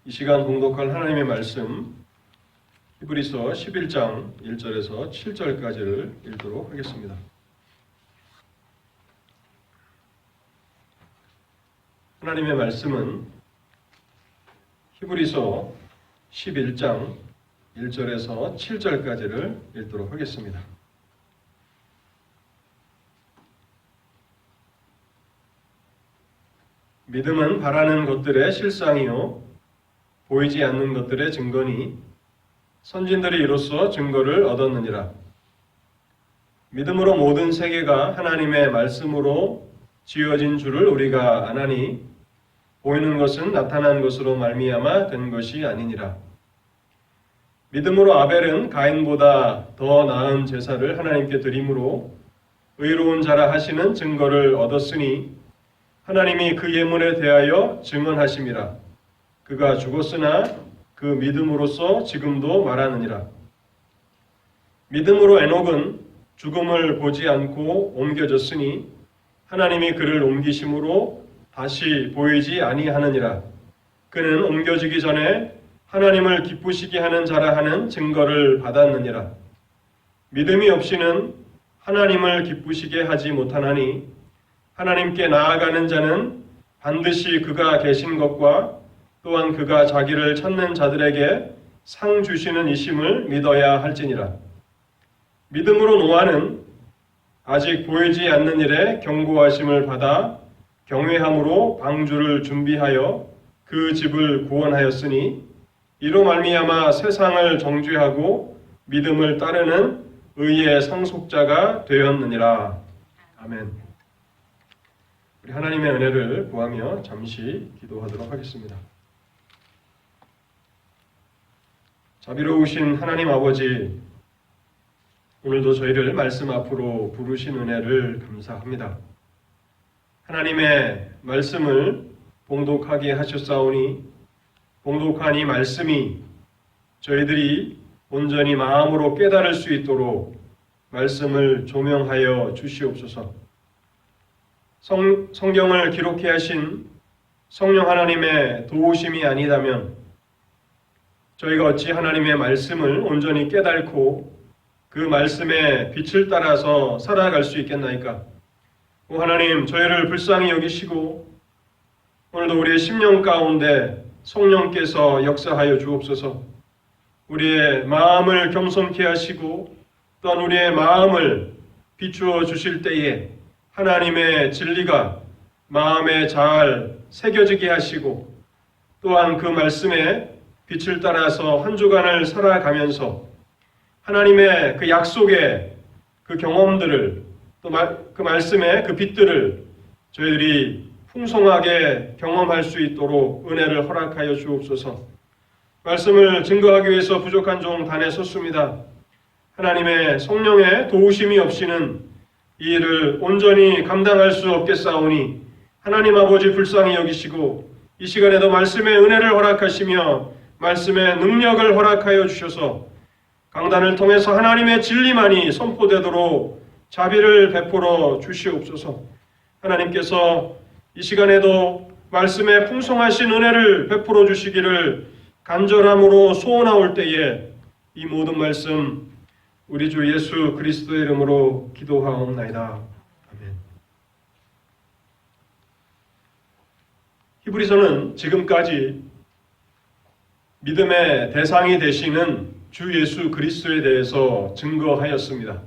이 시간 봉독할 하나님의 말씀 히브리서 11장 1절에서 7절까지를 읽도록 하겠습니다. 하나님의 말씀은 히브리서 11장 1절에서 7절까지를 읽도록 하겠습니다. 믿음은 바라는 것들의 실상이요 보이지 않는 것들의 증거니 선진들이 이로써 증거를 얻었느니라. 믿음으로 모든 세계가 하나님의 말씀으로 지어진 줄을 우리가 아나니 보이는 것은 나타난 것으로 말미암아 된 것이 아니니라. 믿음으로 아벨은 가인보다 더 나은 제사를 하나님께 드림으로 의로운 자라 하시는 증거를 얻었으니 하나님이 그 예물에 대하여 증언하심이라. 그가 죽었으나 그 믿음으로써 지금도 말하느니라. 믿음으로 에녹은 죽음을 보지 않고 옮겨졌으니 하나님이 그를 옮기심으로 다시 보이지 아니하느니라. 그는 옮겨지기 전에 하나님을 기쁘시게 하는 자라 하는 증거를 받았느니라. 믿음이 없이는 하나님을 기쁘시게 하지 못하나니 하나님께 나아가는 자는 반드시 그가 계신 것과 또한 그가 자기를 찾는 자들에게 상 주시는 이심을 믿어야 할지니라. 믿음으로 노아는 아직 보이지 않는 일에 경고하심을 받아 경외함으로 방주를 준비하여 그 집을 구원하였으니 이로 말미암아 세상을 정죄하고 믿음을 따르는 의의 상속자가 되었느니라. 아멘. 우리 하나님의 은혜를 구하며 잠시 기도하도록 하겠습니다. 자비로우신 하나님 아버지, 오늘도 저희를 말씀 앞으로 부르신 은혜를 감사합니다. 하나님의 말씀을 봉독하게 하셨사오니 봉독한 이 말씀이 저희들이 온전히 마음으로 깨달을 수 있도록 말씀을 조명하여 주시옵소서. 성경을 기록해 하신 성령 하나님의 도우심이 아니다면 저희가 어찌 하나님의 말씀을 온전히 깨달고 그 말씀의 빛을 따라서 살아갈 수 있겠나이까? 오 하나님, 저희를 불쌍히 여기시고 오늘도 우리의 심령 가운데 성령께서 역사하여 주옵소서. 우리의 마음을 겸손케 하시고 또한 우리의 마음을 비추어 주실 때에 하나님의 진리가 마음에 잘 새겨지게 하시고 또한 그 말씀에 빛을 따라서 한 주간을 살아가면서 하나님의 그 약속의 그 경험들을 또 그 말씀의 그 빛들을 저희들이 풍성하게 경험할 수 있도록 은혜를 허락하여 주옵소서. 말씀을 증거하기 위해서 부족한 종 단에 섰습니다. 하나님의 성령의 도우심이 없이는 이 일을 온전히 감당할 수 없겠사오니 하나님 아버지 불쌍히 여기시고 이 시간에도 말씀의 은혜를 허락하시며 말씀의 능력을 허락하여 주셔서 강단을 통해서 하나님의 진리만이 선포되도록 자비를 베풀어 주시옵소서. 하나님께서 이 시간에도 말씀의 풍성하신 은혜를 베풀어 주시기를 간절함으로 소원하올 때에 이 모든 말씀 우리 주 예수 그리스도의 이름으로 기도하옵나이다. 아멘. 히브리서는 지금까지 믿음의 대상이 되시는 주 예수 그리스도에 대해서 증거하였습니다.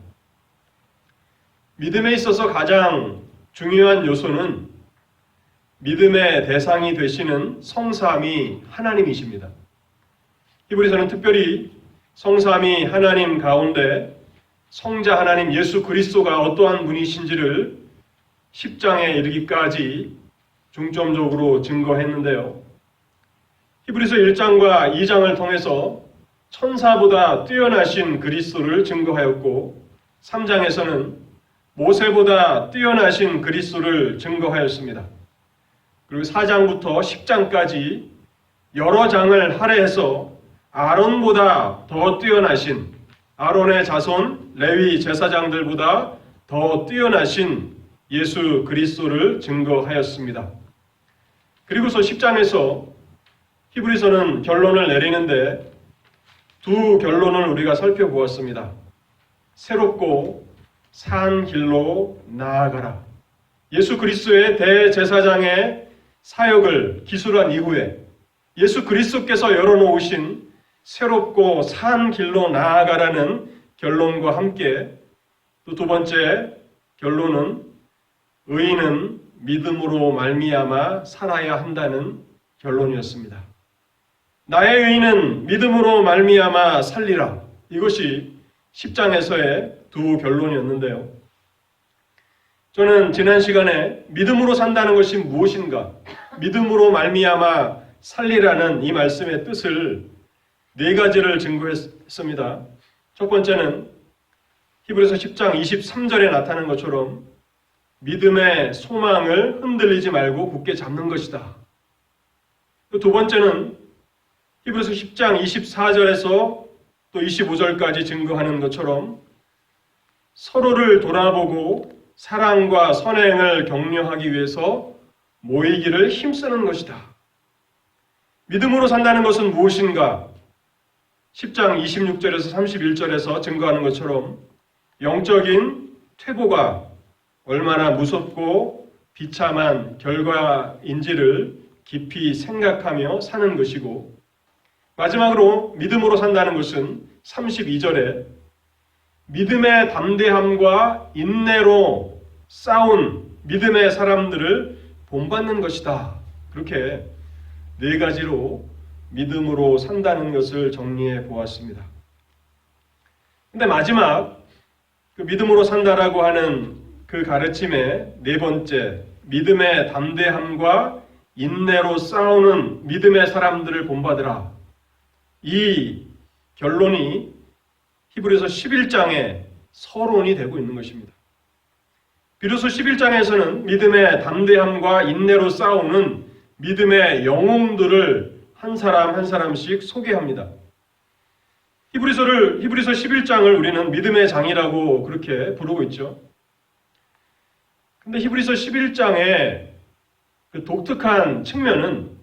믿음에 있어서 가장 중요한 요소는 믿음의 대상이 되시는 성삼위 하나님이십니다. 히브리서는 특별히 성삼위 하나님 가운데 성자 하나님 예수 그리스도가 어떠한 분이신지를 10장에 이르기까지 중점적으로 증거했는데요. 히브리서 1장과 2장을 통해서 천사보다 뛰어나신 그리스도를 증거하였고 3장에서는 모세보다 뛰어나신 그리스도를 증거하였습니다. 그리고 4장부터 10장까지 여러 장을 할애해서 아론보다 더 뛰어나신 아론의 자손 레위 제사장들보다 더 뛰어나신 예수 그리스도를 증거하였습니다. 그리고서 10장에서 히브리서는 결론을 내리는데 두 결론을 우리가 살펴보았습니다. 새롭고 산 길로 나아가라. 예수 그리스도의 대제사장의 사역을 기술한 이후에 예수 그리스도께서 열어놓으신 새롭고 산 길로 나아가라는 결론과 함께 또 두 번째 결론은 의인은 믿음으로 말미암아 살아야 한다는 결론이었습니다. 나의 의인은 믿음으로 말미암아 살리라. 이것이 10장에서의 두 결론이었는데요. 저는 지난 시간에 믿음으로 산다는 것이 무엇인가, 믿음으로 말미암아 살리라는 이 말씀의 뜻을 네 가지를 증거했습니다. 첫 번째는 히브리서 10장 23절에 나타난 것처럼 믿음의 소망을 흔들리지 말고 굳게 잡는 것이다. 두 번째는 히브리서 10장 24절에서 또 25절까지 증거하는 것처럼 서로를 돌아보고 사랑과 선행을 격려하기 위해서 모이기를 힘쓰는 것이다. 믿음으로 산다는 것은 무엇인가? 10장 26절에서 31절에서 증거하는 것처럼 영적인 퇴보가 얼마나 무섭고 비참한 결과인지를 깊이 생각하며 사는 것이고, 마지막으로 믿음으로 산다는 것은 32절에 믿음의 담대함과 인내로 싸운 믿음의 사람들을 본받는 것이다. 그렇게 네 가지로 믿음으로 산다는 것을 정리해 보았습니다. 근데 마지막 그 믿음으로 산다라고 하는 그 가르침의 네 번째, 믿음의 담대함과 인내로 싸우는 믿음의 사람들을 본받으라. 이 결론이 히브리서 11장의 서론이 되고 있는 것입니다. 비로소 11장에서는 믿음의 담대함과 인내로 싸우는 믿음의 영웅들을 한 사람 한 사람씩 소개합니다. 히브리서 11장을 우리는 믿음의 장이라고 그렇게 부르고 있죠. 근데 히브리서 11장의 그 독특한 측면은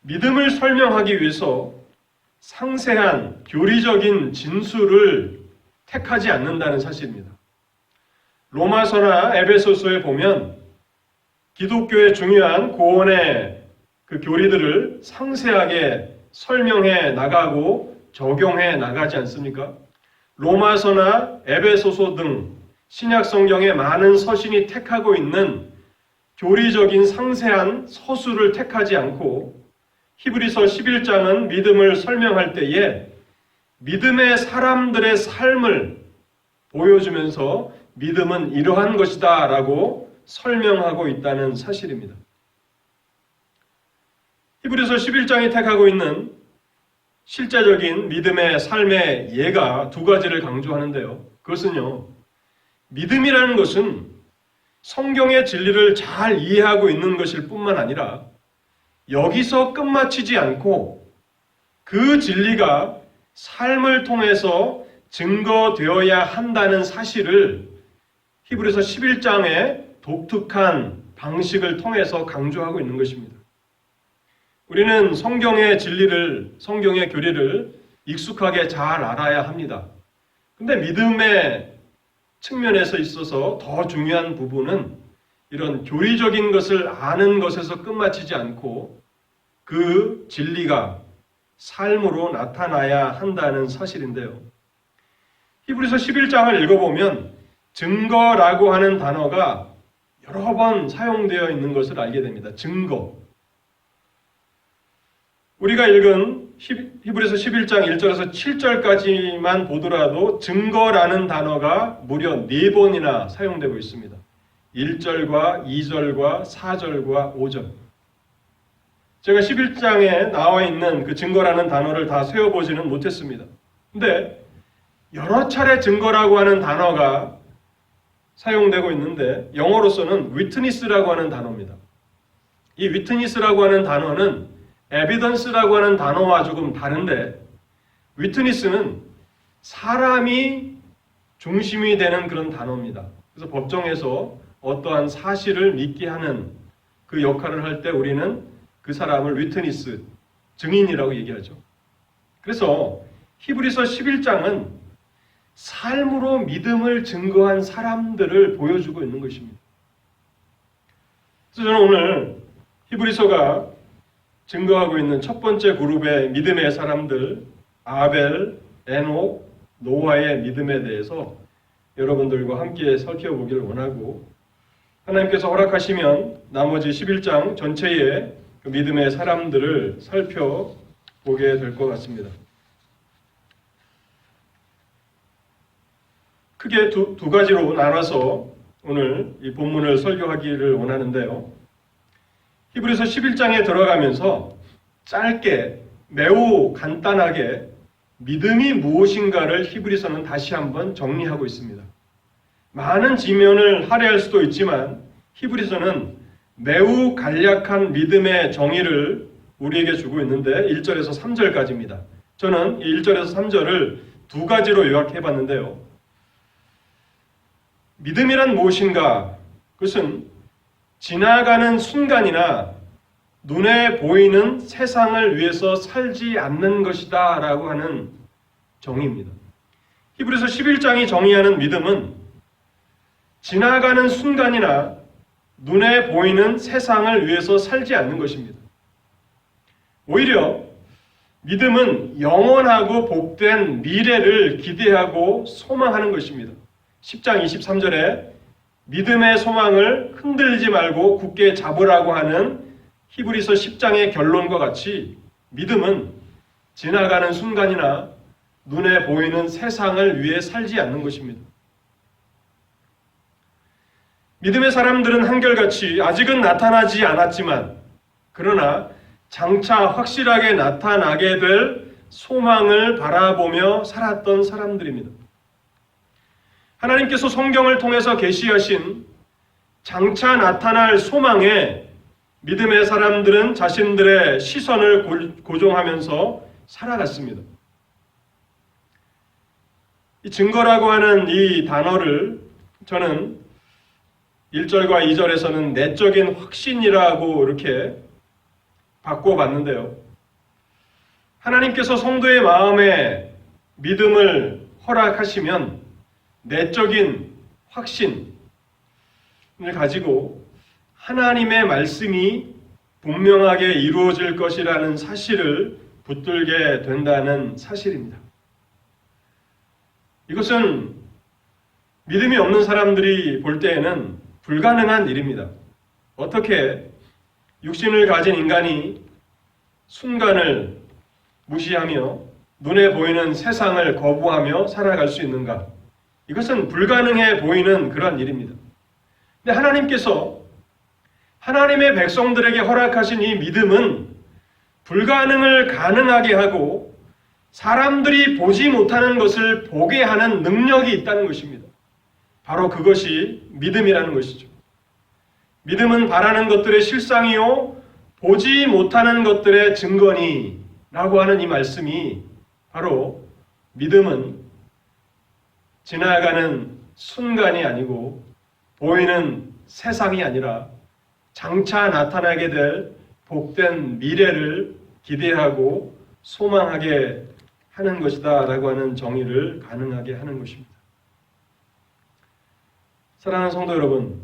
믿음을 설명하기 위해서 상세한 교리적인 진술을 택하지 않는다는 사실입니다. 로마서나 에베소서에 보면 기독교의 중요한 구원의 그 교리들을 상세하게 설명해 나가고 적용해 나가지 않습니까? 로마서나 에베소서 등 신약 성경의 많은 서신이 택하고 있는 교리적인 상세한 서술을 택하지 않고 히브리서 11장은 믿음을 설명할 때에 믿음의 사람들의 삶을 보여주면서 믿음은 이러한 것이다 라고 설명하고 있다는 사실입니다. 히브리서 11장이 택하고 있는 실제적인 믿음의 삶의 예가 두 가지를 강조하는데요. 그것은요, 믿음이라는 것은 성경의 진리를 잘 이해하고 있는 것일 뿐만 아니라 여기서 끝마치지 않고 그 진리가 삶을 통해서 증거되어야 한다는 사실을 히브리서 11장의 독특한 방식을 통해서 강조하고 있는 것입니다. 우리는 성경의 진리를, 성경의 교리를 익숙하게 잘 알아야 합니다. 근데 믿음의 측면에서 있어서 더 중요한 부분은 이런 교리적인 것을 아는 것에서 끝마치지 않고 그 진리가 삶으로 나타나야 한다는 사실인데요. 히브리서 11장을 읽어보면 증거라고 하는 단어가 여러 번 사용되어 있는 것을 알게 됩니다. 증거. 우리가 읽은 히브리서 11장 1절에서 7절까지만 보더라도 증거라는 단어가 무려 4번이나 사용되고 있습니다. 1절과 2절과 4절과 5절. 제가 11장에 나와 있는 그 증거라는 단어를 다 세어보지는 못했습니다. 근데 여러 차례 증거라고 하는 단어가 사용되고 있는데 영어로서는 witness라고 하는 단어입니다. 이 witness라고 하는 단어는 evidence라고 하는 단어와 조금 다른데 witness는 사람이 중심이 되는 그런 단어입니다. 그래서 법정에서 어떠한 사실을 믿게 하는 그 역할을 할 때 우리는 그 사람을 witness, 증인이라고 얘기하죠. 그래서 히브리서 11장은 삶으로 믿음을 증거한 사람들을 보여주고 있는 것입니다. 그래서 저는 오늘 히브리서가 증거하고 있는 첫 번째 그룹의 믿음의 사람들, 아벨, 에녹, 노아의 믿음에 대해서 여러분들과 함께 살펴보기를 원하고, 하나님께서 허락하시면 나머지 11장 전체의 그 믿음의 사람들을 살펴보게 될 것 같습니다. 크게 두 가지로 나눠서 오늘 이 본문을 설교하기를 원하는데요. 히브리서 11장에 들어가면서 짧게 매우 간단하게 믿음이 무엇인가를 히브리서는 다시 한번 정리하고 있습니다. 많은 지면을 할애할 수도 있지만 히브리서는 매우 간략한 믿음의 정의를 우리에게 주고 있는데 1절에서 3절까지입니다. 저는 이 1절에서 3절을 두 가지로 요약해 봤는데요. 믿음이란 무엇인가? 그것은 지나가는 순간이나 눈에 보이는 세상을 위해서 살지 않는 것이다 라고 하는 정의입니다. 히브리서 11장이 정의하는 믿음은 지나가는 순간이나 눈에 보이는 세상을 위해서 살지 않는 것입니다. 오히려 믿음은 영원하고 복된 미래를 기대하고 소망하는 것입니다. 10장 23절에 믿음의 소망을 흔들지 말고 굳게 잡으라고 하는 히브리서 10장의 결론과 같이 믿음은 지나가는 순간이나 눈에 보이는 세상을 위해 살지 않는 것입니다. 믿음의 사람들은 한결같이 아직은 나타나지 않았지만 그러나 장차 확실하게 나타나게 될 소망을 바라보며 살았던 사람들입니다. 하나님께서 성경을 통해서 계시하신 장차 나타날 소망에 믿음의 사람들은 자신들의 시선을 고정하면서 살아갔습니다. 이 증거라고 하는 이 단어를 저는 1절과 2절에서는 내적인 확신이라고 이렇게 바꿔봤는데요. 하나님께서 성도의 마음에 믿음을 허락하시면 내적인 확신을 가지고 하나님의 말씀이 분명하게 이루어질 것이라는 사실을 붙들게 된다는 사실입니다. 이것은 믿음이 없는 사람들이 볼 때에는 불가능한 일입니다. 어떻게 육신을 가진 인간이 순간을 무시하며 눈에 보이는 세상을 거부하며 살아갈 수 있는가? 이것은 불가능해 보이는 그런 일입니다. 근데 하나님께서 하나님의 백성들에게 허락하신 이 믿음은 불가능을 가능하게 하고 사람들이 보지 못하는 것을 보게 하는 능력이 있다는 것입니다. 바로 그것이 믿음이라는 것이죠. 믿음은 바라는 것들의 실상이요 보지 못하는 것들의 증거니 라고 하는 이 말씀이 바로 믿음은 지나가는 순간이 아니고 보이는 세상이 아니라 장차 나타나게 될 복된 미래를 기대하고 소망하게 하는 것이다 라고 하는 정의를 가능하게 하는 것입니다. 사랑하는 성도 여러분,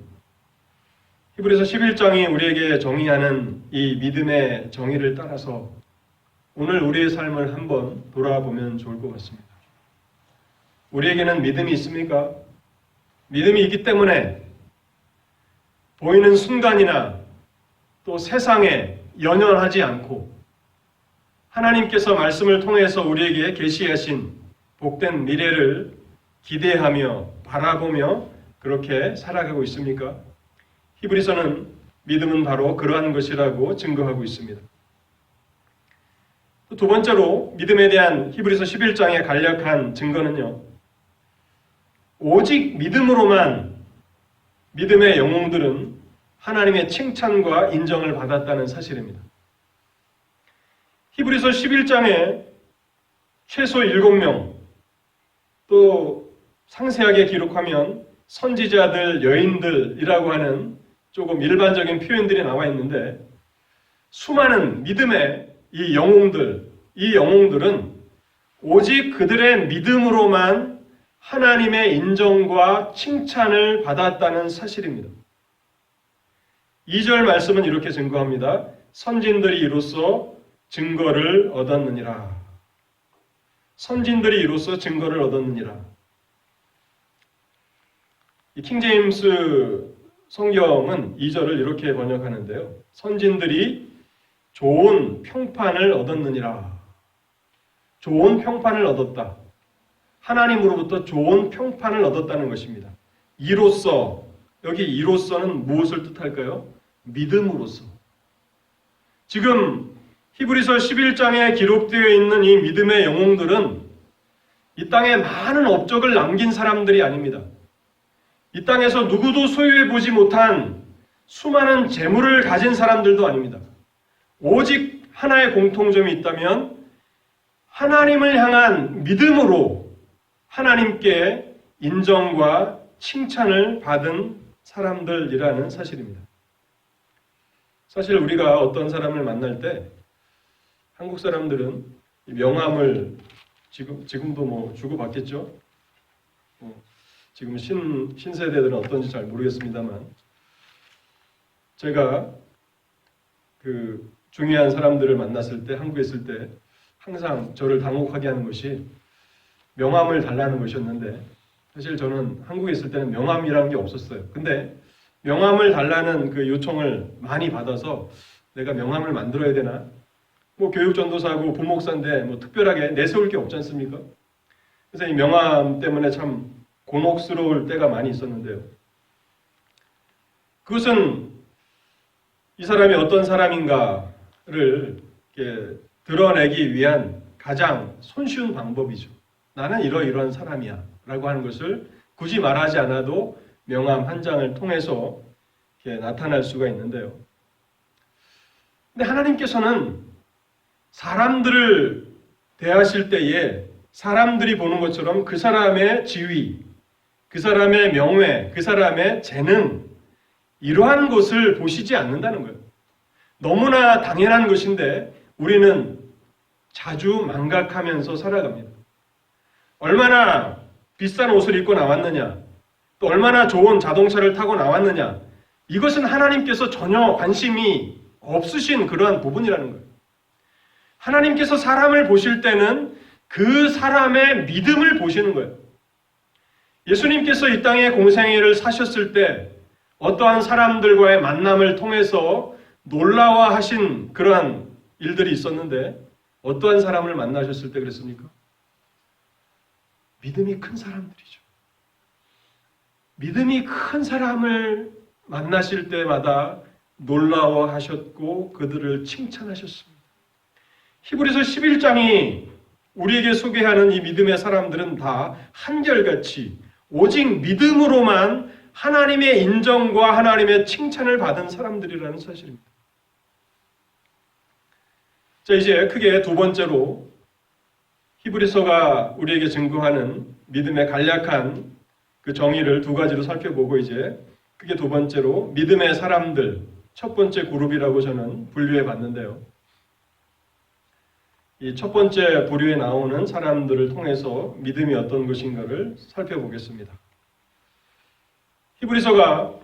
히브리서 11장이 우리에게 정의하는 이 믿음의 정의를 따라서 오늘 우리의 삶을 한번 돌아보면 좋을 것 같습니다. 우리에게는 믿음이 있습니까? 믿음이 있기 때문에 보이는 순간이나 또 세상에 연연하지 않고 하나님께서 말씀을 통해서 우리에게 계시하신 복된 미래를 기대하며 바라보며 그렇게 살아가고 있습니까? 히브리서는 믿음은 바로 그러한 것이라고 증거하고 있습니다. 두 번째로 믿음에 대한 히브리서 11장의 간략한 증거는요. 오직 믿음으로만 믿음의 영웅들은 하나님의 칭찬과 인정을 받았다는 사실입니다. 히브리서 11장에 최소 7명, 또 상세하게 기록하면 선지자들, 여인들이라고 하는 조금 일반적인 표현들이 나와 있는데 수많은 믿음의 이 영웅들은 오직 그들의 믿음으로만 하나님의 인정과 칭찬을 받았다는 사실입니다. 2절 말씀은 이렇게 증거합니다. 선진들이 이로써 증거를 얻었느니라. 선진들이 이로써 증거를 얻었느니라. 이 킹제임스 성경은 2절을 이렇게 번역하는데요. 선진들이 좋은 평판을 얻었느니라. 좋은 평판을 얻었다. 하나님으로부터 좋은 평판을 얻었다는 것입니다. 이로써, 여기 이로써는 무엇을 뜻할까요? 믿음으로써. 지금 히브리서 11장에 기록되어 있는 이 믿음의 영웅들은 이 땅에 많은 업적을 남긴 사람들이 아닙니다. 이 땅에서 누구도 소유해 보지 못한 수많은 재물을 가진 사람들도 아닙니다. 오직 하나의 공통점이 있다면 하나님을 향한 믿음으로 하나님께 인정과 칭찬을 받은 사람들이라는 사실입니다. 사실 우리가 어떤 사람을 만날 때 한국 사람들은 명함을 지금도 뭐 주고받겠죠. 지금 신세대들은 어떤지 잘 모르겠습니다만 제가 그 중요한 사람들을 만났을 때 한국에 있을 때 항상 저를 당혹하게 하는 것이 명함을 달라는 것이었는데 사실 저는 한국에 있을 때는 명함이라는 게 없었어요. 근데 명함을 달라는 그 요청을 많이 받아서 내가 명함을 만들어야 되나? 뭐 교육전도사고 부목사인데 뭐 특별하게 내세울 게 없지 않습니까? 그래서 이 명함 때문에 참 곤혹스러울 때가 많이 있었는데요. 그것은 이 사람이 어떤 사람인가를 이렇게 드러내기 위한 가장 손쉬운 방법이죠. 나는 이러이러한 사람이야 라고 하는 것을 굳이 말하지 않아도 명함 한 장을 통해서 이렇게 나타날 수가 있는데요. 근데 하나님께서는 사람들을 대하실 때에 사람들이 보는 것처럼 그 사람의 지위, 그 사람의 명예, 그 사람의 재능 이러한 것을 보시지 않는다는 거예요. 너무나 당연한 것인데 우리는 자주 망각하면서 살아갑니다. 얼마나 비싼 옷을 입고 나왔느냐, 또 얼마나 좋은 자동차를 타고 나왔느냐, 이것은 하나님께서 전혀 관심이 없으신 그러한 부분이라는 거예요. 하나님께서 사람을 보실 때는 그 사람의 믿음을 보시는 거예요. 예수님께서 이 땅에 공생애를 사셨을 때 어떠한 사람들과의 만남을 통해서 놀라워하신 그러한 일들이 있었는데 어떠한 사람을 만나셨을 때 그랬습니까? 믿음이 큰 사람들이죠. 믿음이 큰 사람을 만나실 때마다 놀라워하셨고 그들을 칭찬하셨습니다. 히브리서 11장이 우리에게 소개하는 이 믿음의 사람들은 다 한결같이 오직 믿음으로만 하나님의 인정과 하나님의 칭찬을 받은 사람들이라는 사실입니다. 자, 이제 크게 두 번째로 히브리서가 우리에게 증거하는 믿음의 간략한 그 정의를 두 가지로 살펴보고 이제 크게 두 번째로 믿음의 사람들 첫 번째 그룹이라고 저는 분류해 봤는데요. 이 첫 번째 부류에 나오는 사람들을 통해서 믿음이 어떤 것인가를 살펴보겠습니다. 히브리서가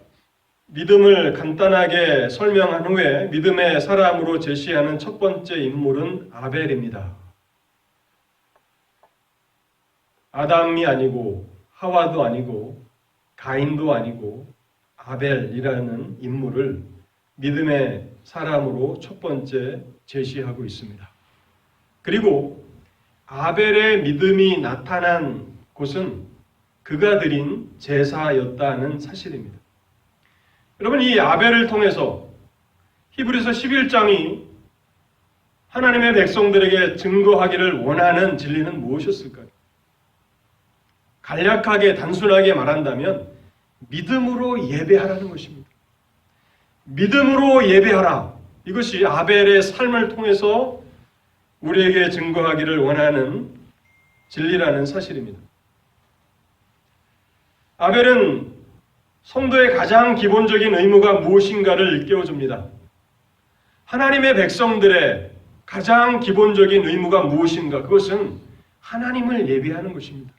믿음을 간단하게 설명한 후에 믿음의 사람으로 제시하는 첫 번째 인물은 아벨입니다. 아담이 아니고 하와도 아니고 가인도 아니고 아벨이라는 인물을 믿음의 사람으로 첫 번째 제시하고 있습니다. 그리고 아벨의 믿음이 나타난 곳은 그가 드린 제사였다는 사실입니다. 여러분, 이 아벨을 통해서 히브리서 11장이 하나님의 백성들에게 증거하기를 원하는 진리는 무엇이었을까요? 간략하게 단순하게 말한다면 믿음으로 예배하라는 것입니다. 믿음으로 예배하라. 이것이 아벨의 삶을 통해서 우리에게 증거하기를 원하는 진리라는 사실입니다. 아벨은 성도의 가장 기본적인 의무가 무엇인가를 일깨워줍니다. 하나님의 백성들의 가장 기본적인 의무가 무엇인가? 그것은 하나님을 예배하는 것입니다.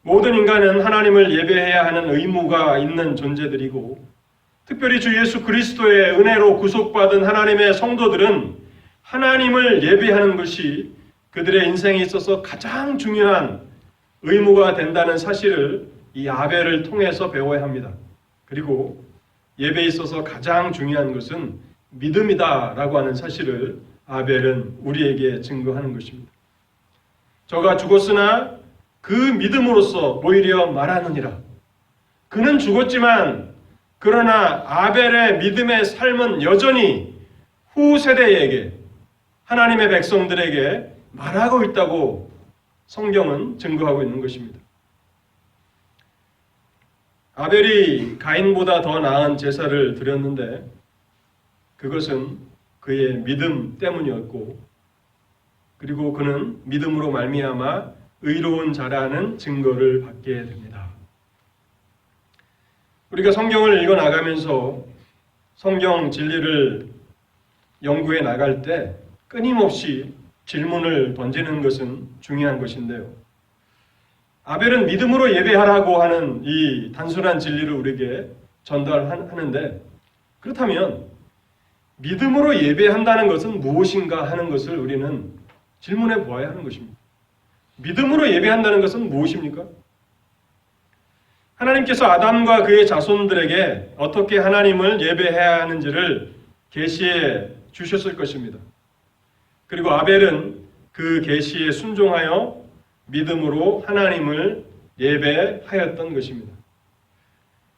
모든 인간은 하나님을 예배해야 하는 의무가 있는 존재들이고, 특별히 주 예수 그리스도의 은혜로 구속받은 하나님의 성도들은 하나님을 예배하는 것이 그들의 인생에 있어서 가장 중요한 의무가 된다는 사실을 이 아벨을 통해서 배워야 합니다. 그리고 예배에 있어서 가장 중요한 것은 믿음이다라고 하는 사실을 아벨은 우리에게 증거하는 것입니다. 저가 죽었으나 그 믿음으로써 오히려 말하느니라. 그는 죽었지만 그러나 아벨의 믿음의 삶은 여전히 후세대에게, 하나님의 백성들에게 말하고 있다고 성경은 증거하고 있는 것입니다. 아벨이 가인보다 더 나은 제사를 드렸는데 그것은 그의 믿음 때문이었고, 그리고 그는 믿음으로 말미암아 의로운 자라는 증거를 받게 됩니다. 우리가 성경을 읽어 나가면서 성경 진리를 연구해 나갈 때 끊임없이 질문을 던지는 것은 중요한 것인데요. 아벨은 믿음으로 예배하라고 하는 이 단순한 진리를 우리에게 전달하는데, 그렇다면 믿음으로 예배한다는 것은 무엇인가 하는 것을 우리는 질문해 보아야 하는 것입니다. 믿음으로 예배한다는 것은 무엇입니까? 하나님께서 아담과 그의 자손들에게 어떻게 하나님을 예배해야 하는지를 계시해 주셨을 것입니다. 그리고 아벨은 그 계시에 순종하여 믿음으로 하나님을 예배하였던 것입니다.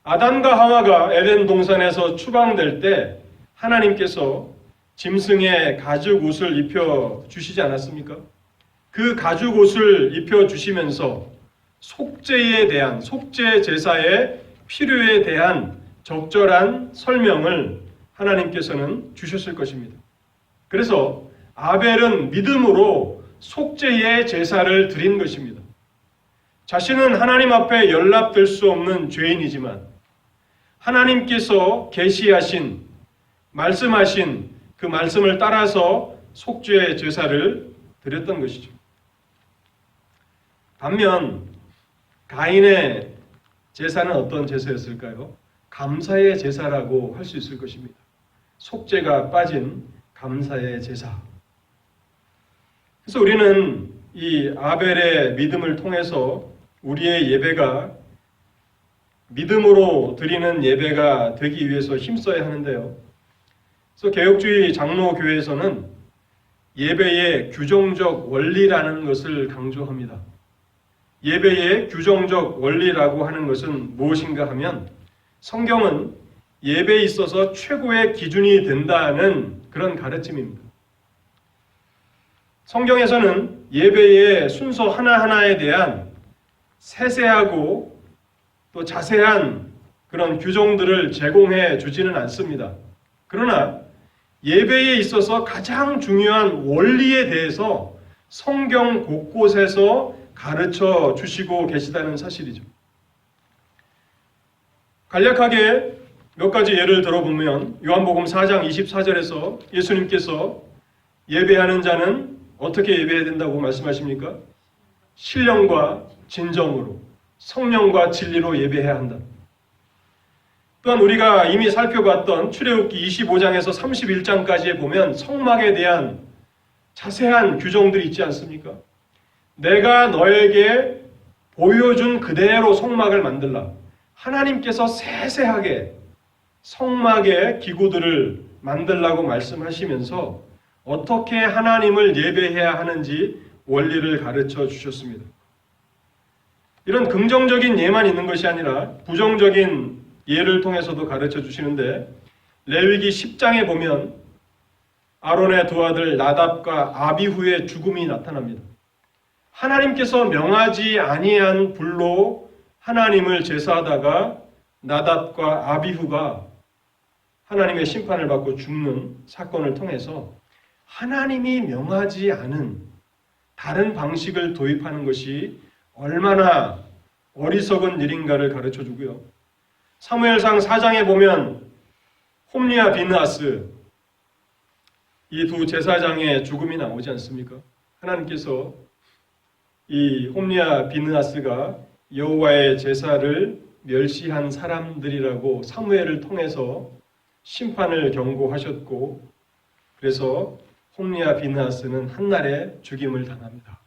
아담과 하와가 에덴 동산에서 추방될 때 하나님께서 짐승의 가죽 옷을 입혀 주시지 않았습니까? 그 가죽 옷을 입혀 주시면서 속죄에 대한, 속죄 제사의 필요에 대한 적절한 설명을 하나님께서는 주셨을 것입니다. 그래서 아벨은 믿음으로 속죄의 제사를 드린 것입니다. 자신은 하나님 앞에 연락될 수 없는 죄인이지만 하나님께서 계시하신, 말씀하신 그 말씀을 따라서 속죄의 제사를 드렸던 것이죠. 반면 가인의 제사는 어떤 제사였을까요? 감사의 제사라고 할 수 있을 것입니다. 속죄가 빠진 감사의 제사. 그래서 우리는 이 아벨의 믿음을 통해서 우리의 예배가 믿음으로 드리는 예배가 되기 위해서 힘써야 하는데요. 그래서 개혁주의 장로교회에서는 예배의 규정적 원리라는 것을 강조합니다. 예배의 규정적 원리라고 하는 것은 무엇인가 하면 성경은 예배에 있어서 최고의 기준이 된다는 그런 가르침입니다. 성경에서는 예배의 순서 하나하나에 대한 세세하고 또 자세한 그런 규정들을 제공해 주지는 않습니다. 그러나 예배에 있어서 가장 중요한 원리에 대해서 성경 곳곳에서 가르쳐 주시고 계시다는 사실이죠. 간략하게 몇 가지 예를 들어보면 요한복음 4장 24절에서 예수님께서 예배하는 자는 어떻게 예배해야 된다고 말씀하십니까? 신령과 진정으로, 성령과 진리로 예배해야 한다. 또한 우리가 이미 살펴봤던 출애굽기 25장에서 31장까지에 보면 성막에 대한 자세한 규정들이 있지 않습니까? 내가 너에게 보여준 그대로 성막을 만들라. 하나님께서 세세하게 성막의 기구들을 만들라고 말씀하시면서 어떻게 하나님을 예배해야 하는지 원리를 가르쳐 주셨습니다. 이런 긍정적인 예만 있는 것이 아니라 부정적인 예를 통해서도 가르쳐 주시는데, 레위기 10장에 보면 아론의 두 아들 나답과 아비후의 죽음이 나타납니다. 하나님께서 명하지 아니한 불로 하나님을 제사하다가 나답과 아비후가 하나님의 심판을 받고 죽는 사건을 통해서 하나님이 명하지 않은 다른 방식을 도입하는 것이 얼마나 어리석은 일인가를 가르쳐 주고요. 사무엘상 4장에 보면 홈리와 비느하스, 이 두 제사장의 죽음이 나오지 않습니까? 하나님께서 이 홈리와 비느하스가 여호와의 제사를 멸시한 사람들이라고 사무엘을 통해서 심판을 경고하셨고, 그래서 홈리와 비느하스는 한날에 죽임을 당합니다.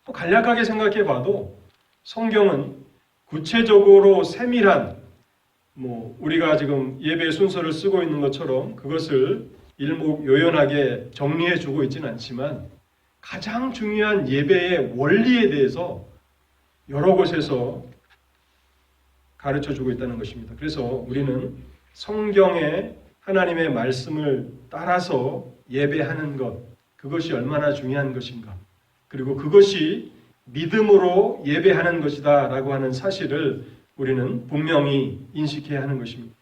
또 간략하게 생각해 봐도 성경은 구체적으로 세밀한 우리가 지금 예배 순서를 쓰고 있는 것처럼 그것을 일목요연하게 정리해 주고 있지는 않지만 가장 중요한 예배의 원리에 대해서 여러 곳에서 가르쳐 주고 있다는 것입니다. 그래서 우리는 성경의 하나님의 말씀을 따라서 예배하는 것, 그것이 얼마나 중요한 것인가, 그리고 그것이 믿음으로 예배하는 것이다 라고 하는 사실을 우리는 분명히 인식해야 하는 것입니다.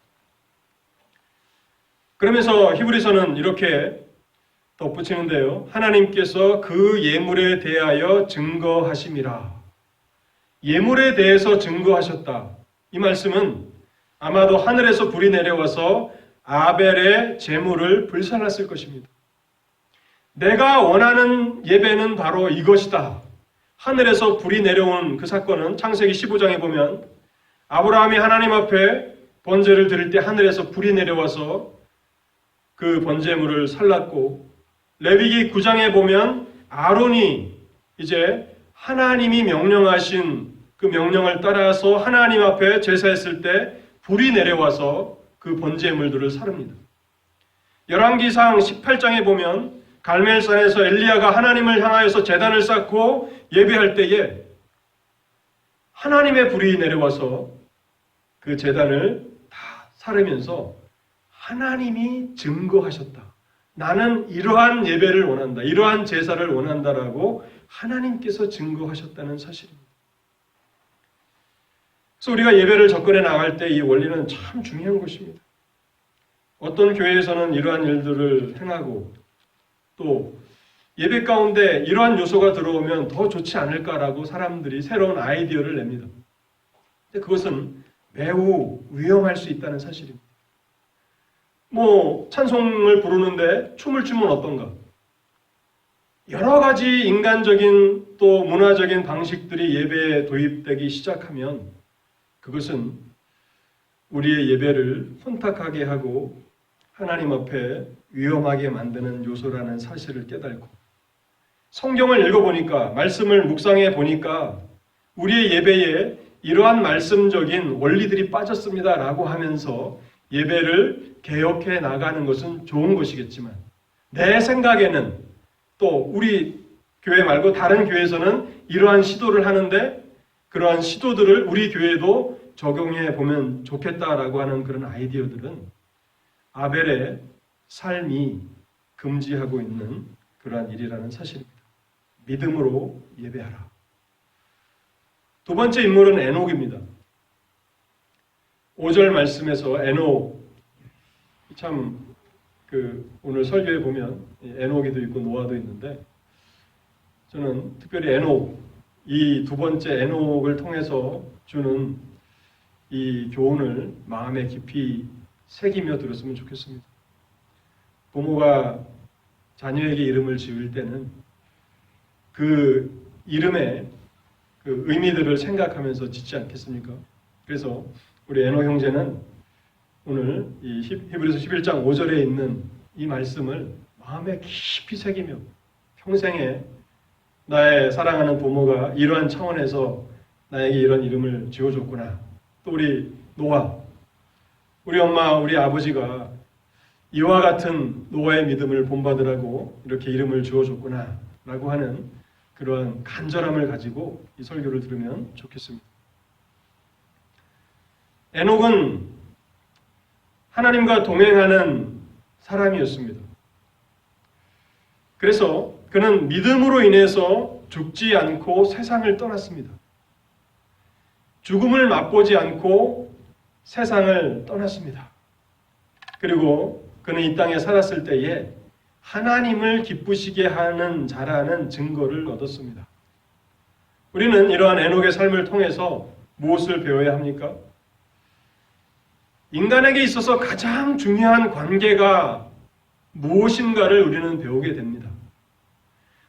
그러면서 히브리서는 이렇게 덧붙이는데요. 하나님께서 그 예물에 대하여 증거하심이라. 예물에 대해서 증거하셨다. 이 말씀은 아마도 하늘에서 불이 내려와서 아벨의 제물을 불살랐을 것입니다. 내가 원하는 예배는 바로 이것이다. 하늘에서 불이 내려온 그 사건은 창세기 15장에 보면 아브라함이 하나님 앞에 번제를 드릴 때 하늘에서 불이 내려와서 그 번제물을 살랐고, 레위기 9장에 보면 아론이 이제 하나님이 명령하신 그 명령을 따라서 하나님 앞에 제사했을 때 불이 내려와서 그 번제물들을 살릅니다. 열왕기상 18장에 보면 갈멜산에서 엘리야가 하나님을 향하여서 제단을 쌓고 예배할 때에 하나님의 불이 내려와서 그 제단을 다 사르면서 하나님이 증거하셨다. 나는 이러한 예배를 원한다. 이러한 제사를 원한다라고 하나님께서 증거하셨다는 사실입니다. 그래서 우리가 예배를 접근해 나갈 때 이 원리는 참 중요한 것입니다. 어떤 교회에서는 이러한 일들을 행하고 또 예배 가운데 이러한 요소가 들어오면 더 좋지 않을까라고 사람들이 새로운 아이디어를 냅니다. 근데 그것은 매우 위험할 수 있다는 사실입니다. 찬송을 부르는데 춤을 추면 어떤가? 여러 가지 인간적인 또 문화적인 방식들이 예배에 도입되기 시작하면 그것은 우리의 예배를 혼탁하게 하고 하나님 앞에 위험하게 만드는 요소라는 사실을 깨닫고, 성경을 읽어보니까, 말씀을 묵상해 보니까 우리의 예배에 이러한 말씀적인 원리들이 빠졌습니다 라고 하면서 예배를 개혁해 나가는 것은 좋은 것이겠지만, 내 생각에는 또 우리 교회 말고 다른 교회에서는 이러한 시도를 하는데 그러한 시도들을 우리 교회도 적용해 보면 좋겠다라고 하는 그런 아이디어들은 아벨의 삶이 금지하고 있는 그러한 일이라는 사실입니다. 믿음으로 예배하라. 두 번째 인물은 에녹입니다. 5절 말씀에서 에녹, 참 오늘 설교에 보면 에녹이도 있고 노아도 있는데, 저는 특별히 에녹, 이 두 번째 에녹을 통해서 주는 이 교훈을 마음에 깊이 새기며 들었으면 좋겠습니다. 부모가 자녀에게 이름을 지을 때는 그 이름의 그 의미들을 생각하면서 짓지 않겠습니까? 그래서 우리 에녹 형제는 오늘 이 히브리서 11장 5절에 있는 이 말씀을 마음에 깊이 새기며 평생에 나의 사랑하는 부모가 이러한 차원에서 나에게 이런 이름을 지어줬구나. 또 우리 노아, 우리 엄마, 우리 아버지가 이와 같은 노아의 믿음을 본받으라고 이렇게 이름을 지어줬구나 라고 하는 그러한 간절함을 가지고 이 설교를 들으면 좋겠습니다. 에녹은 하나님과 동행하는 사람이었습니다. 그래서 그는 믿음으로 인해서 죽지 않고 세상을 떠났습니다. 죽음을 맛보지 않고 세상을 떠났습니다. 그리고 그는 이 땅에 살았을 때에 하나님을 기쁘시게 하는 자라는 증거를 얻었습니다. 우리는 이러한 에녹의 삶을 통해서 무엇을 배워야 합니까? 인간에게 있어서 가장 중요한 관계가 무엇인가를 우리는 배우게 됩니다.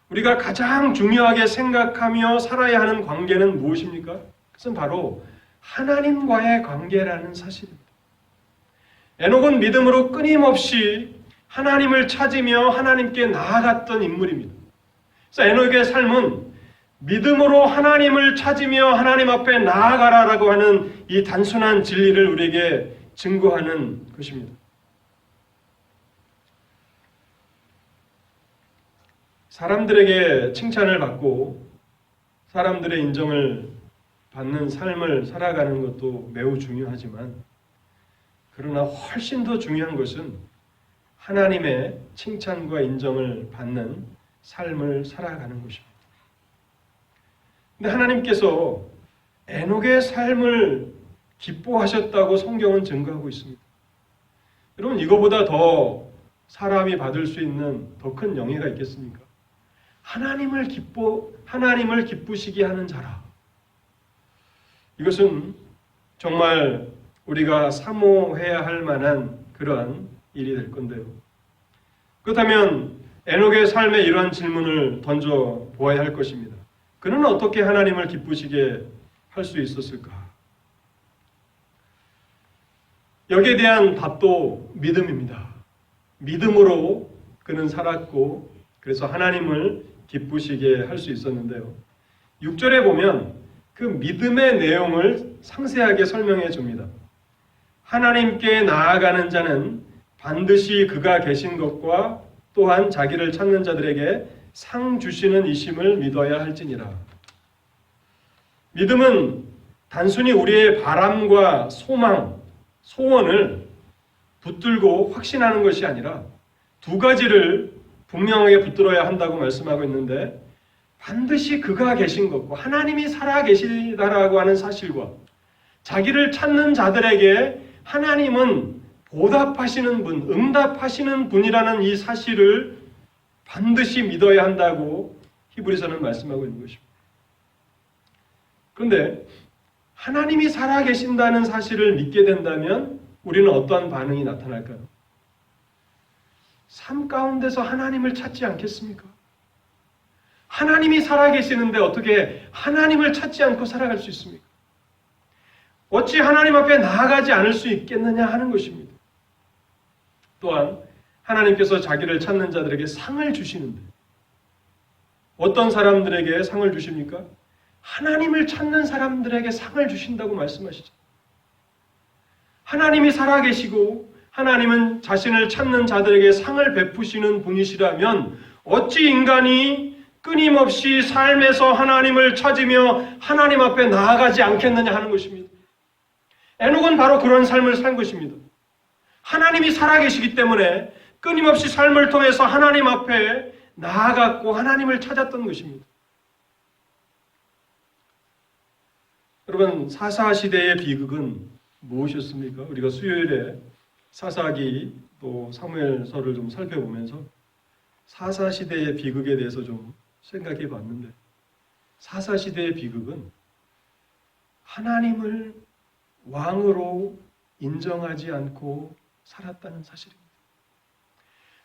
우리가 가장 중요하게 생각하며 살아야 하는 관계는 무엇입니까? 그것은 바로 하나님과의 관계라는 사실입니다. 에녹은 믿음으로 끊임없이 하나님을 찾으며 하나님께 나아갔던 인물입니다. 그래서 에녹의 삶은 믿음으로 하나님을 찾으며 하나님 앞에 나아가라라고 하는 이 단순한 진리를 우리에게 증거하는 것입니다. 사람들에게 칭찬을 받고 사람들의 인정을 받는 삶을 살아가는 것도 매우 중요하지만, 그러나 훨씬 더 중요한 것은 하나님의 칭찬과 인정을 받는 삶을 살아가는 것입니다. 근데 하나님께서 에녹의 삶을 기뻐하셨다고 성경은 증거하고 있습니다. 여러분, 이거보다 더 사람이 받을 수 있는 더 큰 영예가 있겠습니까? 하나님을 기쁘시게 하는 자라. 이것은 정말 우리가 사모해야 할 만한 그러한 일이 될 건데요. 그렇다면 에녹의 삶에 이러한 질문을 던져 보아야 할 것입니다. 그는 어떻게 하나님을 기쁘시게 할 수 있었을까? 여기에 대한 답도 믿음입니다. 믿음으로 그는 살았고, 그래서 하나님을 기쁘시게 할 수 있었는데요. 6절에 보면 그 믿음의 내용을 상세하게 설명해 줍니다. 하나님께 나아가는 자는 반드시 그가 계신 것과 또한 자기를 찾는 자들에게 상 주시는 이심을 믿어야 할지니라. 믿음은 단순히 우리의 바람과 소망, 소원을 붙들고 확신하는 것이 아니라 두 가지를 분명하게 붙들어야 한다고 말씀하고 있는데, 반드시 그가 계신 것과 하나님이 살아 계시다라고 하는 사실과 자기를 찾는 자들에게 하나님은 보답하시는 분, 응답하시는 분이라는 이 사실을 반드시 믿어야 한다고 히브리서는 말씀하고 있는 것입니다. 그런데 하나님이 살아 계신다는 사실을 믿게 된다면 우리는 어떠한 반응이 나타날까요? 삶 가운데서 하나님을 찾지 않겠습니까? 하나님이 살아계시는데 어떻게 하나님을 찾지 않고 살아갈 수 있습니까? 어찌 하나님 앞에 나아가지 않을 수 있겠느냐 하는 것입니다. 또한 하나님께서 자기를 찾는 자들에게 상을 주시는데, 어떤 사람들에게 상을 주십니까? 하나님을 찾는 사람들에게 상을 주신다고 말씀하시죠. 하나님이 살아계시고 하나님은 자신을 찾는 자들에게 상을 베푸시는 분이시라면 어찌 인간이 끊임없이 삶에서 하나님을 찾으며 하나님 앞에 나아가지 않겠느냐 하는 것입니다. 에녹은 바로 그런 삶을 산 것입니다. 하나님이 살아계시기 때문에 끊임없이 삶을 통해서 하나님 앞에 나아갔고 하나님을 찾았던 것입니다. 여러분, 사사시대의 비극은 무엇이었습니까? 우리가 수요일에 사사기 또 사무엘서를 좀 살펴보면서 사사시대의 비극에 대해서 좀 생각해 봤는데, 사사시대의 비극은 하나님을 왕으로 인정하지 않고 살았다는 사실입니다.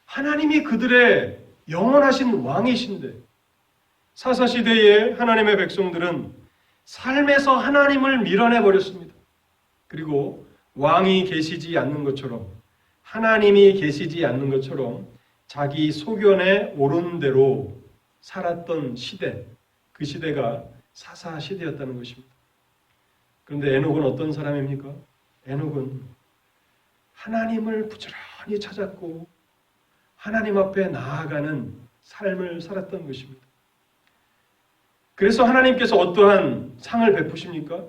하나님이 그들의 영원하신 왕이신데 사사시대의 하나님의 백성들은 삶에서 하나님을 밀어내버렸습니다. 그리고 왕이 계시지 않는 것처럼, 하나님이 계시지 않는 것처럼 자기 소견에 옳은 대로 살았던 시대, 그 시대가 사사시대였다는 것입니다. 그런데 에녹은 어떤 사람입니까? 에녹은 하나님을 부지런히 찾았고 하나님 앞에 나아가는 삶을 살았던 것입니다. 그래서 하나님께서 어떠한 상을 베푸십니까?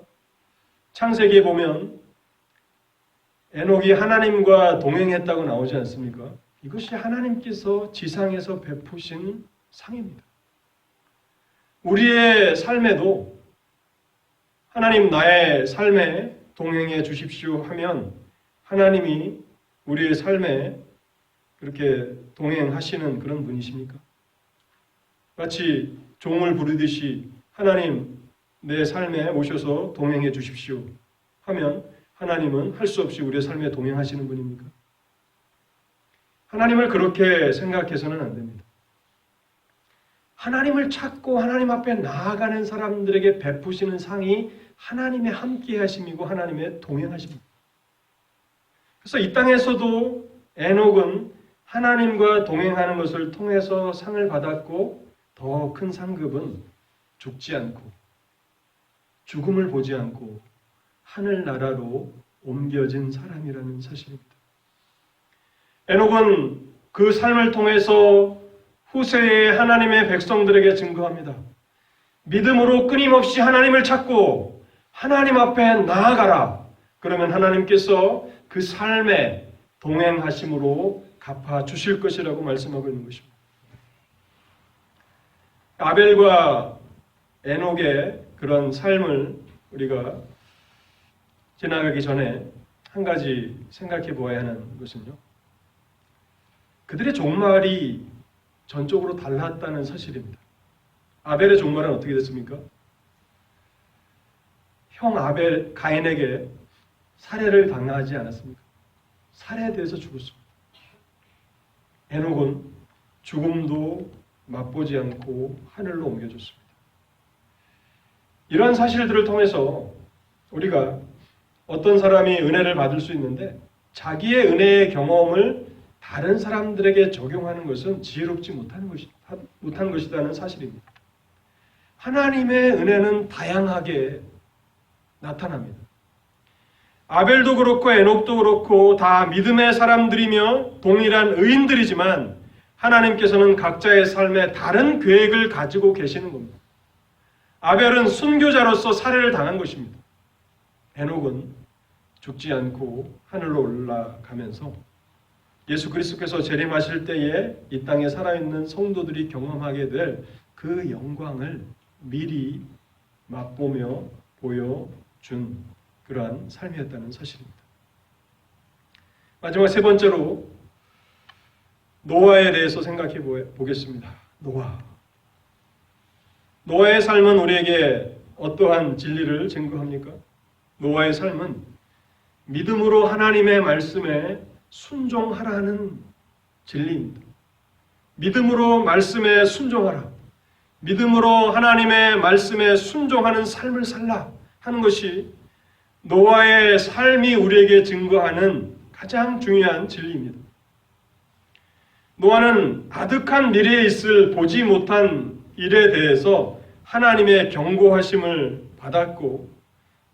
창세기에 보면 에녹이 하나님과 동행했다고 나오지 않습니까? 이것이 하나님께서 지상에서 베푸신 상입니다. 우리의 삶에도 하나님 나의 삶에 동행해 주십시오 하면 하나님이 우리의 삶에 그렇게 동행하시는 그런 분이십니까? 마치 종을 부르듯이 하나님 내 삶에 오셔서 동행해 주십시오 하면 하나님은 할 수 없이 우리의 삶에 동행하시는 분입니까? 하나님을 그렇게 생각해서는 안 됩니다. 하나님을 찾고 하나님 앞에 나아가는 사람들에게 베푸시는 상이 하나님의 함께 하심이고 하나님의 동행하심입니다. 그래서 이 땅에서도 에녹은 하나님과 동행하는 것을 통해서 상을 받았고, 더 큰 상급은 죽지 않고 죽음을 보지 않고 하늘나라로 옮겨진 사람이라는 사실입니다. 에녹은 그 삶을 통해서 후세의 하나님의 백성들에게 증거합니다. 믿음으로 끊임없이 하나님을 찾고 하나님 앞에 나아가라. 그러면 하나님께서 그 삶에 동행하심으로 갚아주실 것이라고 말씀하고 있는 것입니다. 아벨과 에녹의 그런 삶을 우리가 지나가기 전에 한 가지 생각해 보아야 하는 것은요, 그들의 종말이 전적으로 달랐다는 사실입니다. 아벨의 종말은 어떻게 됐습니까? 형 아벨 가인에게 살해를 당하지 않았습니까? 살해돼서 죽었습니다. 에녹은 죽음도 맛보지 않고 하늘로 옮겨졌습니다. 이러한 사실들을 통해서 우리가 어떤 사람이 은혜를 받을 수 있는데 자기의 은혜의 경험을 다른 사람들에게 적용하는 것은 지혜롭지 못한 것이라는 사실입니다. 하나님의 은혜는 다양하게 나타납니다. 아벨도 그렇고 에녹도 그렇고 다 믿음의 사람들이며 동일한 의인들이지만 하나님께서는 각자의 삶에 다른 계획을 가지고 계시는 겁니다. 아벨은 순교자로서 살해를 당한 것입니다. 에녹은 죽지 않고 하늘로 올라가면서 예수 그리스도께서 재림하실 때에 이 땅에 살아있는 성도들이 경험하게 될 그 영광을 미리 맛보며 보여준 그러한 삶이었다는 사실입니다. 마지막 세 번째로 노아에 대해서 생각해 보겠습니다. 노아의 삶은 우리에게 어떠한 진리를 증거합니까? 노아의 삶은 믿음으로 하나님의 말씀에 순종하라는 진리입니다. 믿음으로 말씀에 순종하라. 믿음으로 하나님의 말씀에 순종하는 삶을 살라 하는 것이 노아의 삶이 우리에게 증거하는 가장 중요한 진리입니다. 노아는 아득한 미래에 있을 보지 못한 일에 대해서 하나님의 경고하심을 받았고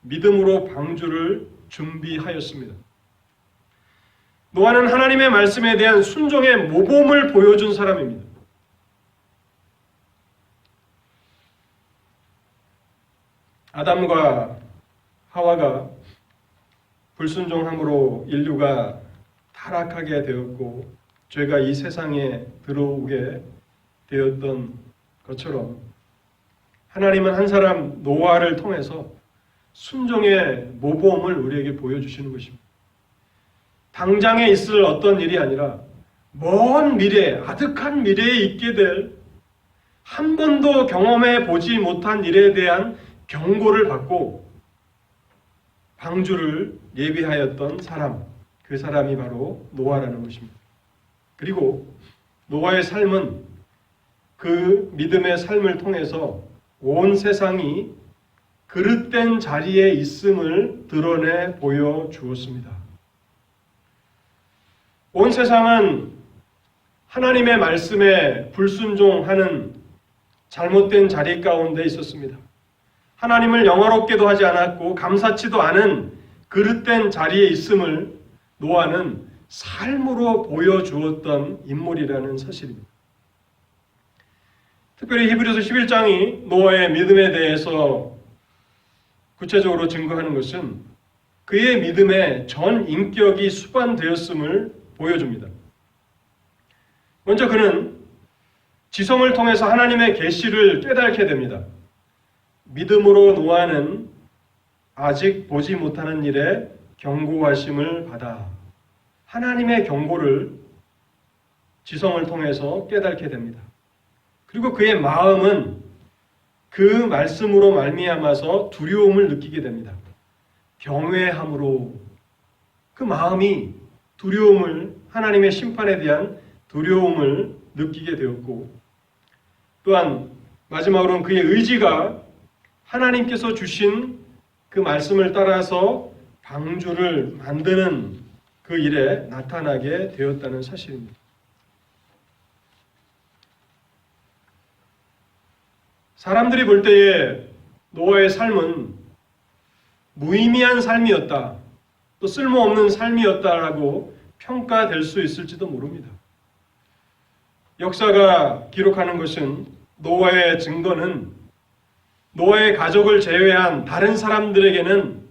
믿음으로 방주를 준비하였습니다. 노아는 하나님의 말씀에 대한 순종의 모범을 보여준 사람입니다. 아담과 하와가 불순종함으로 인류가 타락하게 되었고 죄가 이 세상에 들어오게 되었던 것처럼 하나님은 한 사람 노아를 통해서 순종의 모범을 우리에게 보여주시는 것입니다. 당장에 있을 어떤 일이 아니라 먼 미래, 아득한 미래에 있게 될 한 번도 경험해 보지 못한 일에 대한 경고를 받고 방주를 예비하였던 사람, 그 사람이 바로 노아라는 것입니다. 그리고 노아의 삶은 그 믿음의 삶을 통해서 온 세상이 그릇된 자리에 있음을 드러내 보여주었습니다. 온 세상은 하나님의 말씀에 불순종하는 잘못된 자리 가운데 있었습니다. 하나님을 영화롭게도 하지 않았고 감사치도 않은 그릇된 자리에 있음을 노아는 삶으로 보여주었던 인물이라는 사실입니다. 특별히 히브리서 11장이 노아의 믿음에 대해서 구체적으로 증거하는 것은 그의 믿음에 전 인격이 수반되었음을 보여줍니다. 먼저 그는 지성을 통해서 하나님의 계시를 깨닫게 됩니다. 믿음으로 노아는 아직 보지 못하는 일에 경고하심을 받아 하나님의 경고를 지성을 통해서 깨닫게 됩니다. 그리고 그의 마음은 그 말씀으로 말미암아서 두려움을 느끼게 됩니다. 경외함으로 그 마음이 두려움을 하나님의 심판에 대한 두려움을 느끼게 되었고, 또한 마지막으로는 그의 의지가 하나님께서 주신 그 말씀을 따라서 방주를 만드는 그 일에 나타나게 되었다는 사실입니다. 사람들이 볼 때에 노아의 삶은 무의미한 삶이었다, 또 쓸모없는 삶이었다라고 평가될 수 있을지도 모릅니다. 역사가 기록하는 것은 노아의 증거는 노아의 가족을 제외한 다른 사람들에게는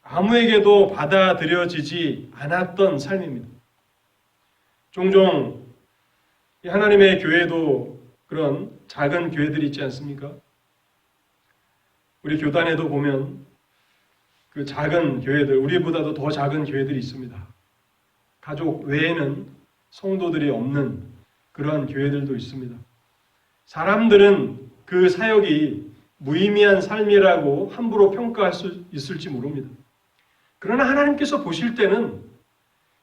아무에게도 받아들여지지 않았던 삶입니다. 종종 하나님의 교회도 그런 작은 교회들이 있지 않습니까? 우리 교단에도 보면 그 작은 교회들, 우리보다도 더 작은 교회들이 있습니다. 가족 외에는 성도들이 없는 그러한 교회들도 있습니다. 사람들은 그 사역이 무의미한 삶이라고 함부로 평가할 수 있을지 모릅니다. 그러나 하나님께서 보실 때는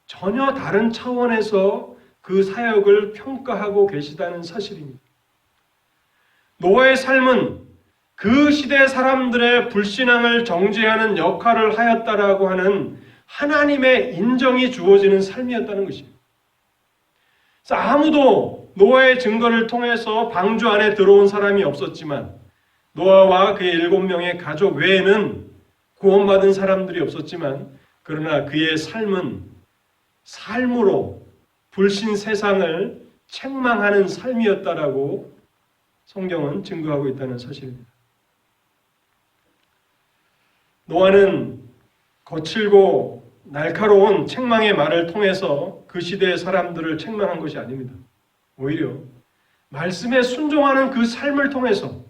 전혀 다른 차원에서 그 사역을 평가하고 계시다는 사실입니다. 노아의 삶은 그 시대 사람들의 불신앙을 정죄하는 역할을 하였다라고 하는 하나님의 인정이 주어지는 삶이었다는 것입니다. 그래서 아무도 노아의 증거를 통해서 방주 안에 들어온 사람이 없었지만, 노아와 그의 7명의 가족 외에는 구원받은 사람들이 없었지만, 그러나 그의 삶은 삶으로 불신 세상을 책망하는 삶이었다라고 성경은 증거하고 있다는 사실입니다. 노아는 거칠고 날카로운 책망의 말을 통해서 그 시대의 사람들을 책망한 것이 아닙니다. 오히려 말씀에 순종하는 그 삶을 통해서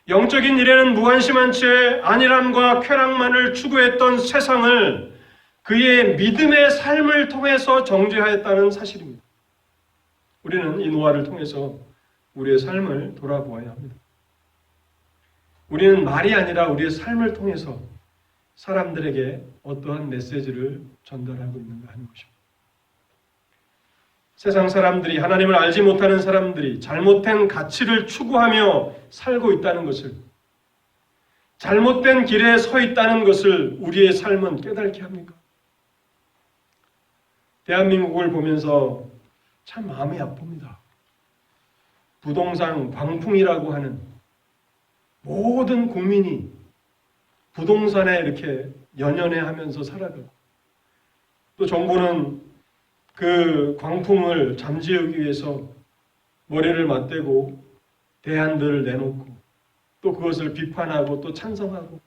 영적인 일에는 무관심한 채 안일함과 쾌락만을 추구했던 세상을 그의 믿음의 삶을 통해서 정죄하였다는 사실입니다. 우리는 이 노아를 통해서 우리의 삶을 돌아보아야 합니다. 우리는 말이 아니라 우리의 삶을 통해서 사람들에게 어떠한 메시지를 전달하고 있는가 하는 것입니다. 세상 사람들이, 하나님을 알지 못하는 사람들이 잘못된 가치를 추구하며 살고 있다는 것을, 잘못된 길에 서 있다는 것을 우리의 삶은 깨닫게 합니까? 대한민국을 보면서 참 마음이 아픕니다. 부동산 광풍이라고 하는, 모든 국민이 부동산에 이렇게 연연해하면서 살아가고, 또 정부는 그 광풍을 잠재우기 위해서 머리를 맞대고 대안들을 내놓고, 또 그것을 비판하고 또 찬성하고,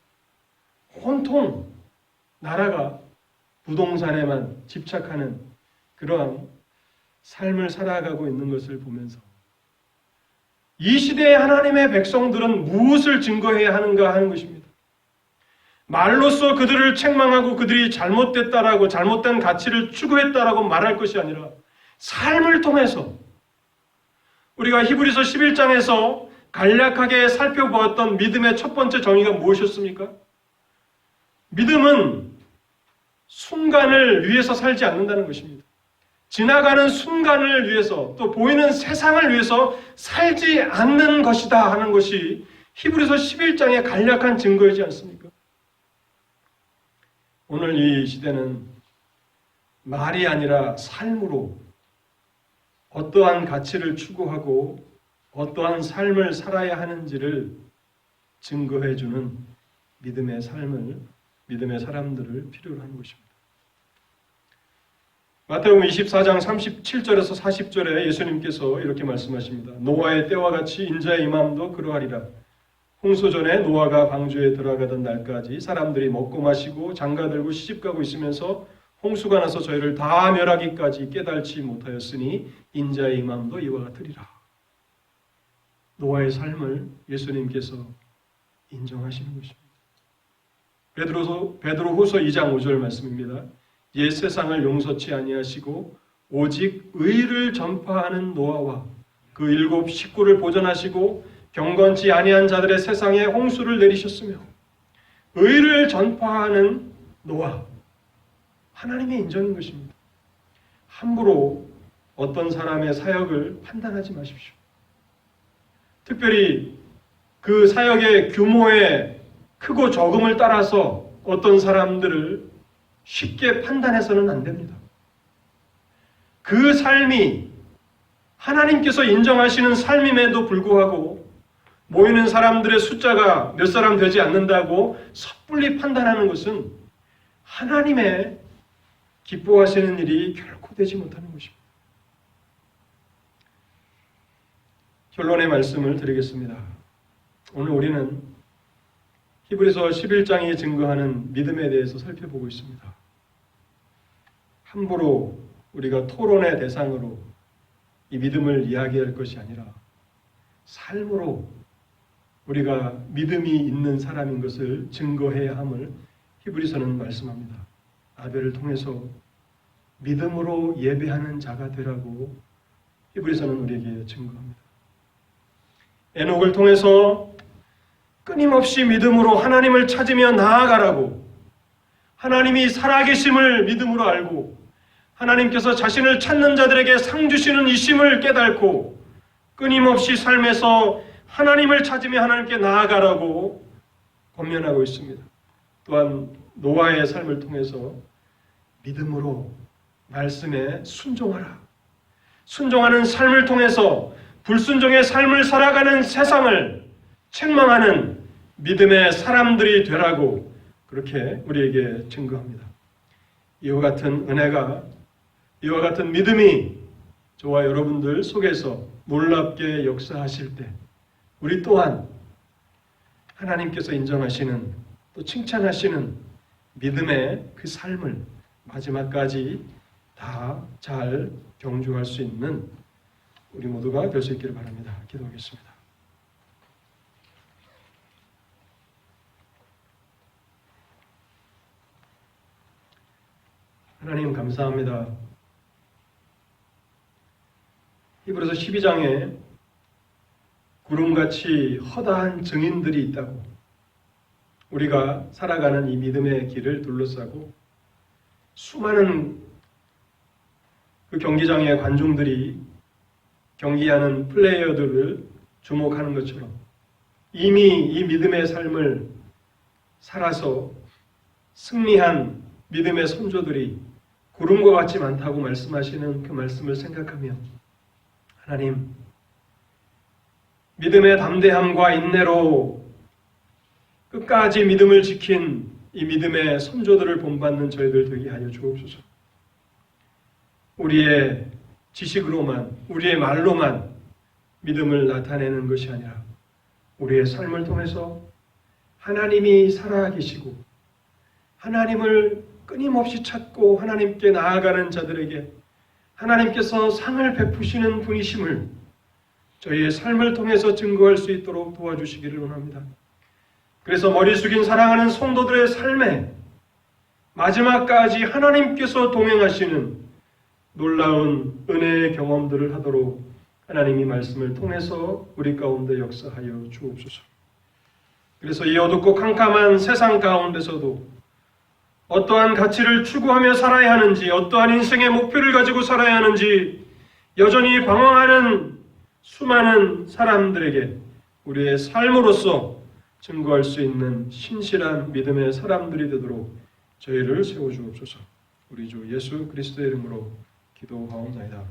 온통 나라가 부동산에만 집착하는 그러한 삶을 살아가고 있는 것을 보면서, 이 시대의 하나님의 백성들은 무엇을 증거해야 하는가 하는 것입니다. 말로써 그들을 책망하고 그들이 잘못됐다라고, 잘못된 가치를 추구했다라고 말할 것이 아니라 삶을 통해서, 우리가 히브리서 11장에서 간략하게 살펴보았던 믿음의 첫 번째 정의가 무엇이었습니까? 믿음은 순간을 위해서 살지 않는다는 것입니다. 지나가는 순간을 위해서, 또 보이는 세상을 위해서 살지 않는 것이다 하는 것이 히브리서 11장의 간략한 증거이지 않습니까? 오늘 이 시대는 말이 아니라 삶으로 어떠한 가치를 추구하고 어떠한 삶을 살아야 하는지를 증거해주는 믿음의 삶을, 믿음의 사람들을 필요로 하는 것입니다. 마태복음 24장 37절에서 40절에 예수님께서 이렇게 말씀하십니다. 노아의 때와 같이 인자의 임함도 그러하리라. 홍수 전에 노아가 방주에 들어가던 날까지 사람들이 먹고 마시고 장가들고 시집가고 있으면서 홍수가 나서 저희를 다 멸하기까지 깨달지 못하였으니 인자의 임함도 이와 같으리라. 노아의 삶을 예수님께서 인정하시는 것입니다. 베드로후서 2장 5절 말씀입니다. 옛 세상을 용서치 아니하시고 오직 의를 전파하는 노아와 그 7 식구를 보존하시고 경건치 아니한 자들의 세상에 홍수를 내리셨으며, 의를 전파하는 노아, 하나님의 인정인 것입니다. 함부로 어떤 사람의 사역을 판단하지 마십시오. 특별히 그 사역의 규모의 크고 적음을 따라서 어떤 사람들을 쉽게 판단해서는 안 됩니다. 그 삶이 하나님께서 인정하시는 삶임에도 불구하고 모이는 사람들의 숫자가 몇 사람 되지 않는다고 섣불리 판단하는 것은 하나님의 기뻐하시는 일이 결코 되지 못하는 것입니다. 결론의 말씀을 드리겠습니다. 오늘 우리는 히브리서 11장이 증거하는 믿음에 대해서 살펴보고 있습니다. 함부로 우리가 토론의 대상으로 이 믿음을 이야기할 것이 아니라 삶으로 우리가 믿음이 있는 사람인 것을 증거해야 함을 히브리서는 말씀합니다. 아벨을 통해서 믿음으로 예배하는 자가 되라고 히브리서는 우리에게 증거합니다. 에녹을 통해서 끊임없이 믿음으로 하나님을 찾으며 나아가라고, 하나님이 살아계심을 믿음으로 알고 하나님께서 자신을 찾는 자들에게 상 주시는 이심을 깨닫고 끊임없이 삶에서 하나님을 찾으며 하나님께 나아가라고 권면하고 있습니다. 또한 노아의 삶을 통해서 믿음으로 말씀에 순종하라. 순종하는 삶을 통해서 불순종의 삶을 살아가는 세상을 책망하는 믿음의 사람들이 되라고 그렇게 우리에게 증거합니다. 이와 같은 은혜가, 이와 같은 믿음이 저와 여러분들 속에서 놀랍게 역사하실 때 우리 또한 하나님께서 인정하시는, 또 칭찬하시는 믿음의 그 삶을 마지막까지 다 잘 경주할 수 있는 우리 모두가 될 수 있기를 바랍니다. 기도하겠습니다. 하나님 감사합니다. 히브리서 12장에 구름같이 허다한 증인들이 있다고, 우리가 살아가는 이 믿음의 길을 둘러싸고 수많은 그 경기장의 관중들이 경기하는 플레이어들을 주목하는 것처럼 이미 이 믿음의 삶을 살아서 승리한 믿음의 선조들이 구름과 같이 많다고 말씀하시는 그 말씀을 생각하며 하나님, 믿음의 담대함과 인내로 끝까지 믿음을 지킨 이 믿음의 선조들을 본받는 저희들 되게 하여 주옵소서. 우리의 지식으로만, 우리의 말로만 믿음을 나타내는 것이 아니라 우리의 삶을 통해서 하나님이 살아계시고 하나님을 끊임없이 찾고 하나님께 나아가는 자들에게 하나님께서 상을 베푸시는 분이심을 저희의 삶을 통해서 증거할 수 있도록 도와주시기를 원합니다. 그래서 머리 숙인 사랑하는 성도들의 삶에 마지막까지 하나님께서 동행하시는 놀라운 은혜의 경험들을 하도록 하나님이 말씀을 통해서 우리 가운데 역사하여 주옵소서. 그래서 이 어둡고 캄캄한 세상 가운데서도 어떠한 가치를 추구하며 살아야 하는지, 어떠한 인생의 목표를 가지고 살아야 하는지 여전히 방황하는 수많은 사람들에게 우리의 삶으로서 증거할 수 있는 신실한 믿음의 사람들이 되도록 저희를 세워주옵소서. 우리 주 예수 그리스도의 이름으로 기도하옵나이다.